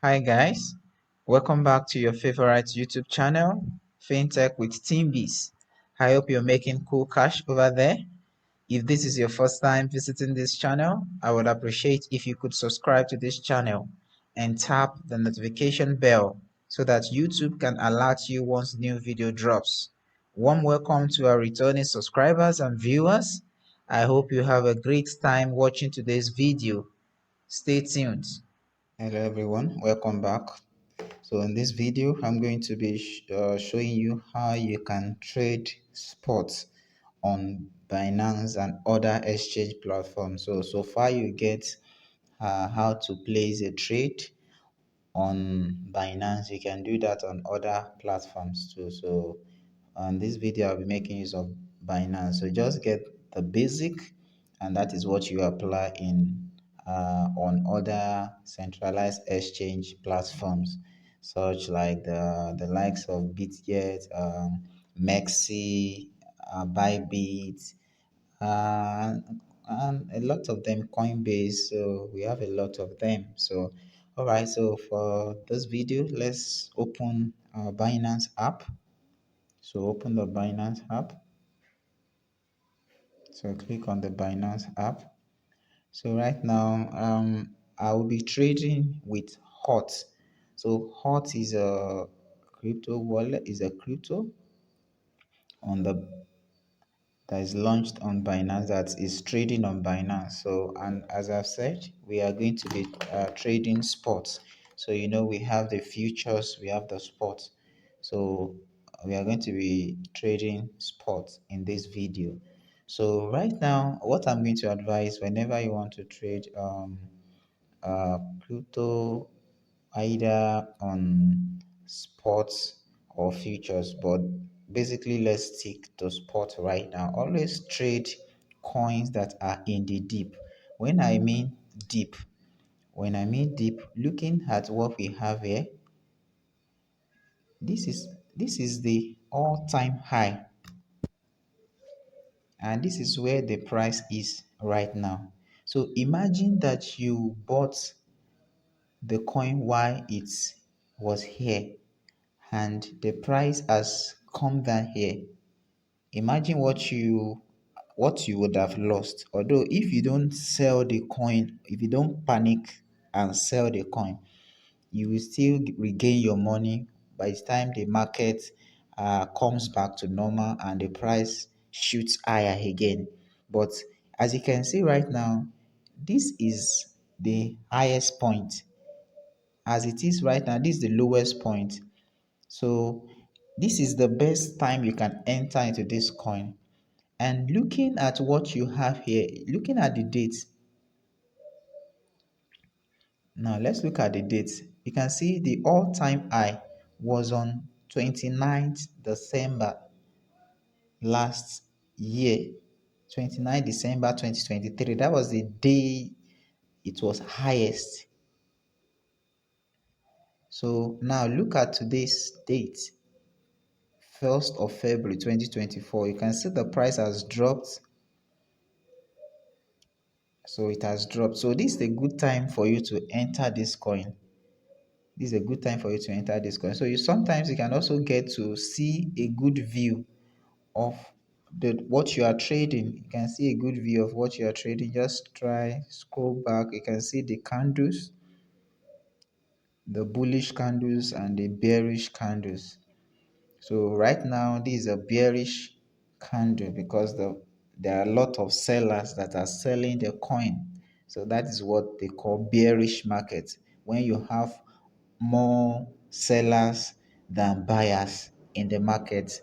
Hi guys, welcome back to your favorite YouTube channel, FinTech with Team Bees. I hope you're making cool cash over there. If this is your first time visiting this channel, I would appreciate if you could subscribe to this channel and tap the notification bell so that YouTube can alert you once new video drops. Warm welcome to our returning subscribers and viewers. I hope you have a great time watching today's video. Stay tuned. Hello everyone, welcome back. So in this video, I'm going to be showing you how you can trade spots on Binance and other exchange platforms. So far you get how to place a trade on Binance. You can do that on other platforms too. So on this video, I'll be making use of Binance. So just get the basic, and that is what you apply in on other centralized exchange platforms, such like the likes of Bitget, Mexi, Bybit, uh, and a lot of them Coinbase. So we have a lot of them. So all right, so for this video, let's open our Binance app. So open the Binance app. So click on the Binance app. So right now, I will be trading with Hot. So Hot is a crypto wallet, is a crypto on the that is launched on Binance, that is trading on Binance. So, and as I've said, we are going to be trading spots. So, we have the futures, we have the spots. So, we are going to be trading spots in this video. So, right now, what I'm going to advise whenever you want to trade crypto, either on sports or futures, but basically let's stick to sport right now. Always trade coins that are in the deep. when i mean deep when I mean deep, looking at what we have here, this is the all-time high, and this is where the price is right now. So imagine that you bought the coin while it was here and the price has come down here. Imagine what you would have lost. Although if you don't sell the coin, if you don't panic and sell the coin, you will still regain your money by the time the market comes back to normal and the price shoots higher again. But as you can see right now, this is the highest point. As it is right now, this is the lowest point. So this is the best time you can enter into this coin. And looking at what you have here, looking at the dates. Now let's look at the dates. You can see the all-time high was on 29th December last year. 29 December 2023. That was the day it was highest. So now look at today's date, 1st of February 2024. You can see the price has dropped. So it has dropped. So this is a good time for you to enter this coin. This is a good time for you to enter this coin. So you can also get to see a good view of what you are trading. You can see a good view of what you are trading. Just try scroll back. You can see the candles, the bullish candles and the bearish candles. So right now this is a bearish candle because there are a lot of sellers that are selling the coin. So that is what they call bearish market, when you have more sellers than buyers in the market.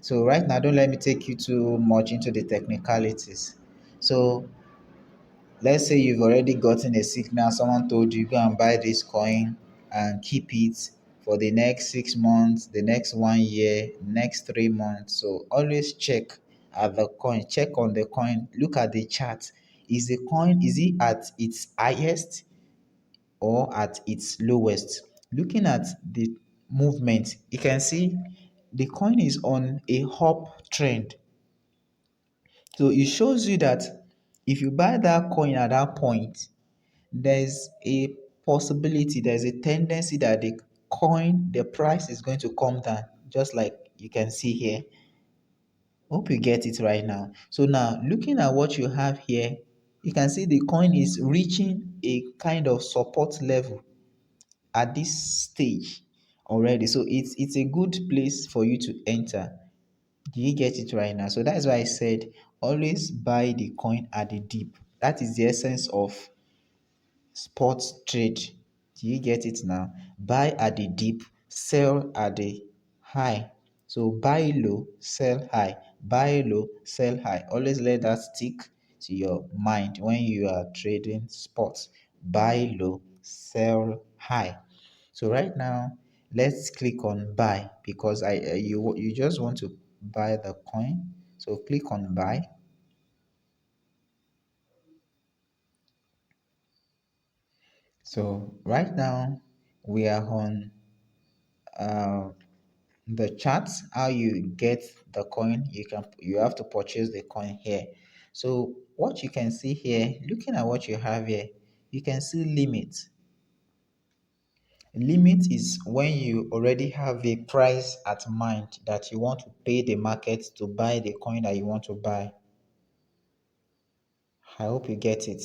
So right now, don't let me take you too much into the technicalities. So let's say you've already gotten a signal, someone told you go and buy this coin and keep it for the next 6 months, the next 1 year, next 3 months. So always check at the coin, check on the coin, look at the chart. Is it at its highest or at its lowest? Looking at the movement, you can see the coin is on a up trend. So it shows you that if you buy that coin at that point, there's a possibility, there's a tendency that the price is going to come down, just like you can see here. Hope you get it right now. So now looking at what you have here, you can see the coin is reaching a kind of support level at this stage already. So it's a good place for you to enter. Do you get it right now? So that's why I said always buy the coin at the dip. That is the essence of sports trade. Do you get it now? Buy at the dip, sell at the high. So buy low, sell high. Buy low, sell high. Always let that stick to your mind when you are trading sports. Buy low, sell high. So right now, let's click on buy because you just want to buy the coin. So click on buy. So right now we are on uh, the charts. How you get the coin, you have to purchase the coin here. So what you can see here, looking at what you have here, you can see limit. Limit is when you already have a price at mind that you want to pay the market to buy the coin that you want to buy. I hope you get it.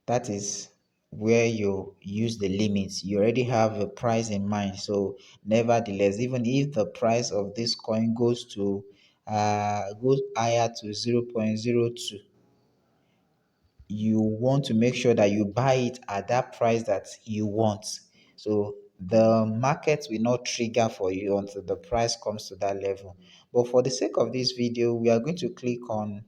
That is where you use the limits. You already have a price in mind. So nevertheless, even if the price of this coin goes higher to 0.02, you want to make sure that you buy it at that price that you want. So the market will not trigger for you until the price comes to that level. But for the sake of this video, we are going to click on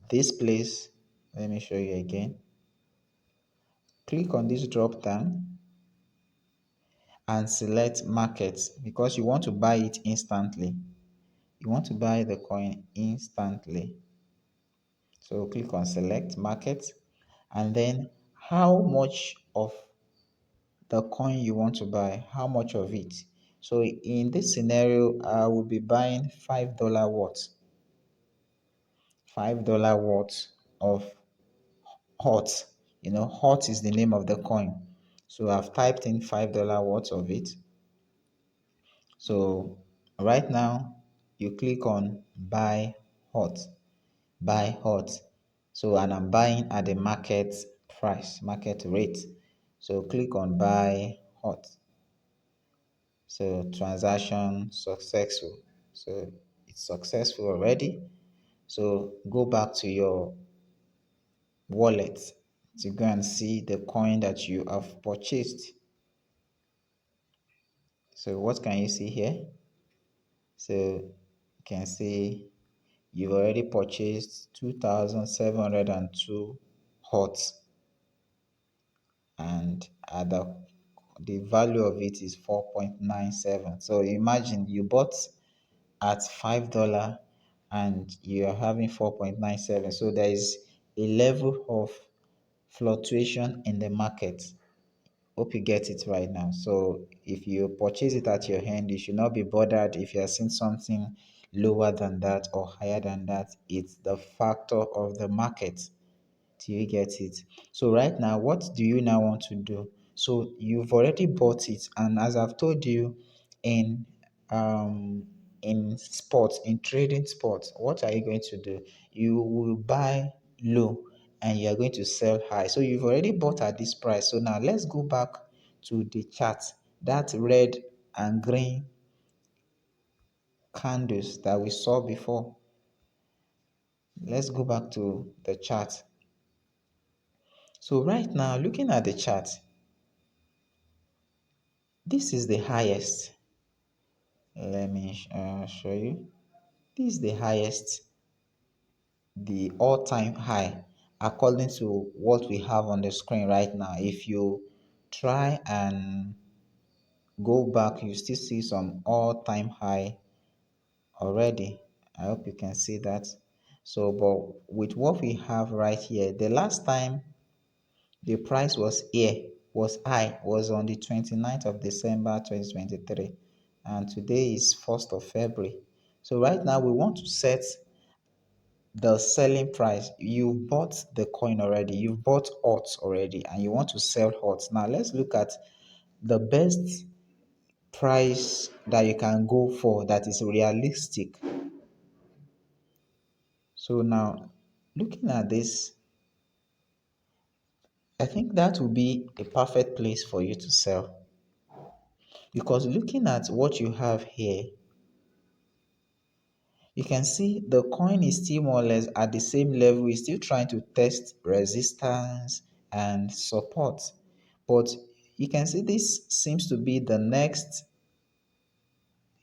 this place. Let me show you again. Click on this drop down and select markets because you want to buy it instantly. You want to buy the coin instantly. So click on select market and then how much of the coin you want to buy, how much of it. So in this scenario, I will be buying $5 worth. $5 worth of hot. Hot is the name of the coin. So I've typed in $5 worth of it. So right now you click on buy hot, buy hot. So and I'm buying at the market price, market rate. So click on buy hot. So transaction successful. So it's successful already. So go back to your wallet to go and see the coin that you have purchased. So what can you see here? So you can see you've already purchased 2,702 HOTS and the value of it is 4.97. So imagine you bought at $5 and you're having 4.97. So there is a level of fluctuation in the market. Hope you get it right now. So if you purchase it at your hand, you should not be bothered if you are seeing something lower than that or higher than that. It's the factor of the market. Do you get it? So right now, what do you now want to do? So you've already bought it, and as I've told you, in um in sports, in trading sports, what are you going to do? You will buy low and you are going to sell high. So you've already bought at this price. So now let's go back to the chart. That red and green candles that we saw before. Let's go back to the chart. So right now, looking at the chart, this is the highest. Let me show you. This is the highest, the all-time high, according to what we have on the screen right now. If you try and go back, you still see some all-time high already. I hope you can see that. So, but with what we have right here, the last time the price was high, was on the 29th of December 2023, and today is 1st of February. So right now we want to set the selling price. You've bought the coin already, you've bought odds already, and you want to sell odds. Now let's look at the best price that you can go for that is realistic. So now looking at this, I think that will be a perfect place for you to sell, because looking at what you have here, you can see the coin is still more or less at the same level. It's still trying to test resistance and support. But you can see this seems to be the next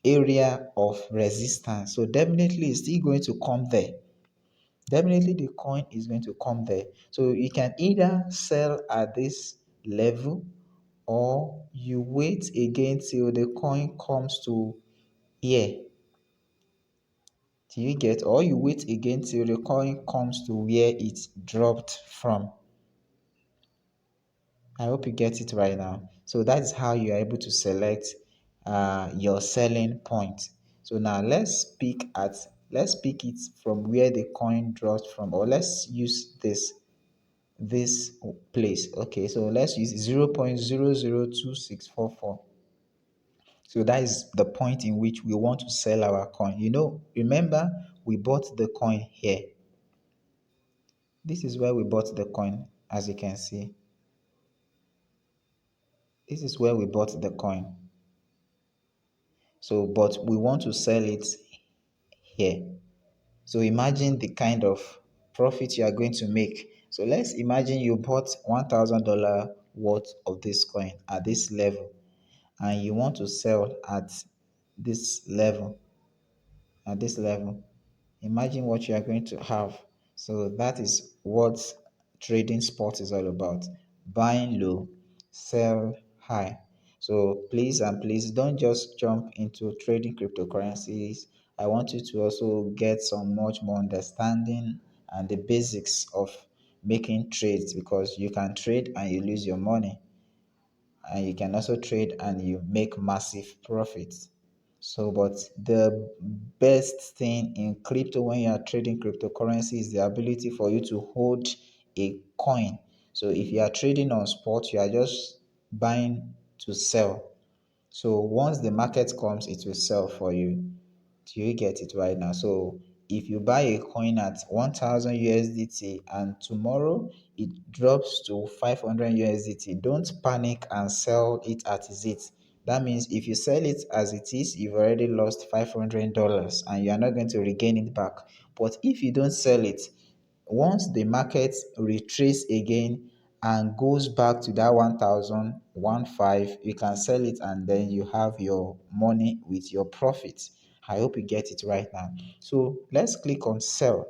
area of resistance. So definitely it's still going to come there. Definitely the coin is going to come there. So you can either sell at this level, or you wait again till the coin comes to here. Do you get? Or you wait again till the coin comes to where it dropped from. I hope you get it right now. So that is how you are able to select your selling point. So now let's pick it from where the coin dropped from, or let's use this place. Okay, so let's use 0.002644. So that is the point in which we want to sell our coin. Remember, we bought the coin here. This is where we bought the coin, as you can see. This is where we bought the coin. So, but we want to sell it here. So imagine the kind of profit you are going to make. So let's imagine you bought $1,000 worth of this coin at this level, and you want to sell this level, at this level. Imagine what you are going to have. So that is what trading sport is all about. Buying low, sell high. So please and please don't just jump into trading cryptocurrencies. I want you to also get some much more understanding and the basics of making trades, because you can trade and you lose your money, and you can also trade and you make massive profits. So, but the best thing in crypto when you are trading cryptocurrency is the ability for you to hold a coin. So, if you are trading on spot, you are just buying to sell. So, once the market comes, it will sell for you. Do you get it right now? So if you buy a coin at 1000 USDT and tomorrow it drops to 500 USDT, don't panic and sell it as it is. That means if you sell it as it is, you've already lost $500 and you are not going to regain it back. But if you don't sell it, once the market retraces again and goes back to that 1015, you can sell it and then you have your money with your profits. I hope you get it right now. So let's click on sell.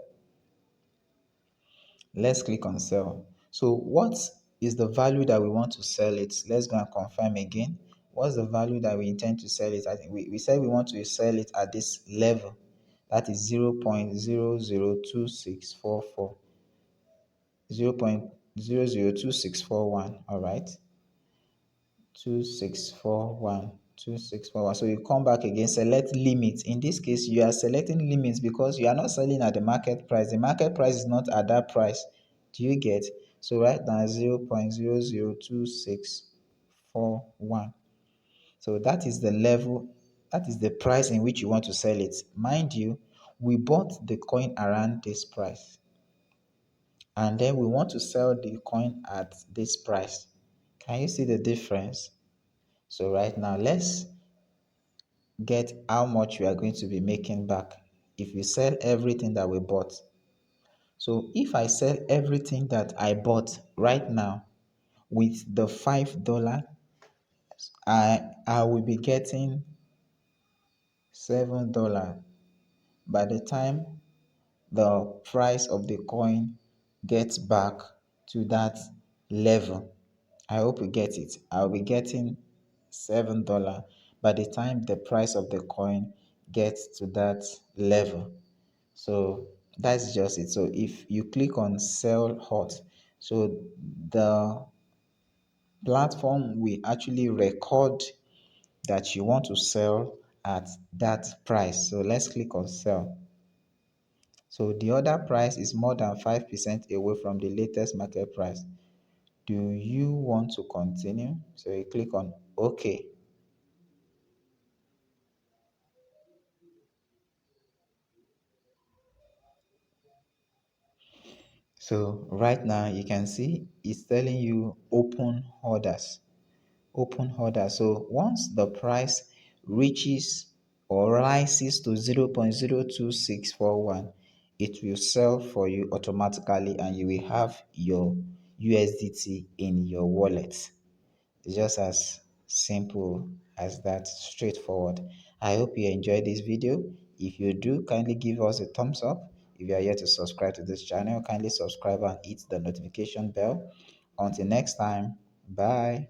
Let's click on sell. So what is the value that we want to sell it? Let's go and confirm again. What's the value that we intend to sell it? I think we said we want to sell it at this level. That is 0.002644. 0.002641. All right. 2641. So you come back again, select limit. In this case, you are selecting limits because you are not selling at the market price. The market price is not at that price. Do you get? So right now 0.002641. So that is the level, that is the price in which you want to sell it. Mind you, we bought the coin around this price, and then we want to sell the coin at this price. Can you see the difference? So right now, let's get how much we are going to be making back if we sell everything that we bought. So if I sell everything that I bought right now with the $5, I will be getting $7 by the time the price of the coin gets back to that level. I hope you get it. I'll be getting $7 by the time the price of the coin gets to that level. So that's just it. So if you click on sell hot, so the platform will actually record that you want to sell at that price. So let's click on sell. So the other price is more than 5% away from the latest market price. Do you want to continue? So you click on OK. So right now you can see it's telling you open orders. Open order. So once the price reaches or rises to 0.02641, it will sell for you automatically and you will have your USDT in your wallet. It's just as simple as that, straightforward. I hope you enjoyed this video. If you do, kindly give us a thumbs up. If you are yet to subscribe to this channel, kindly subscribe and hit the notification bell. Until next time, bye.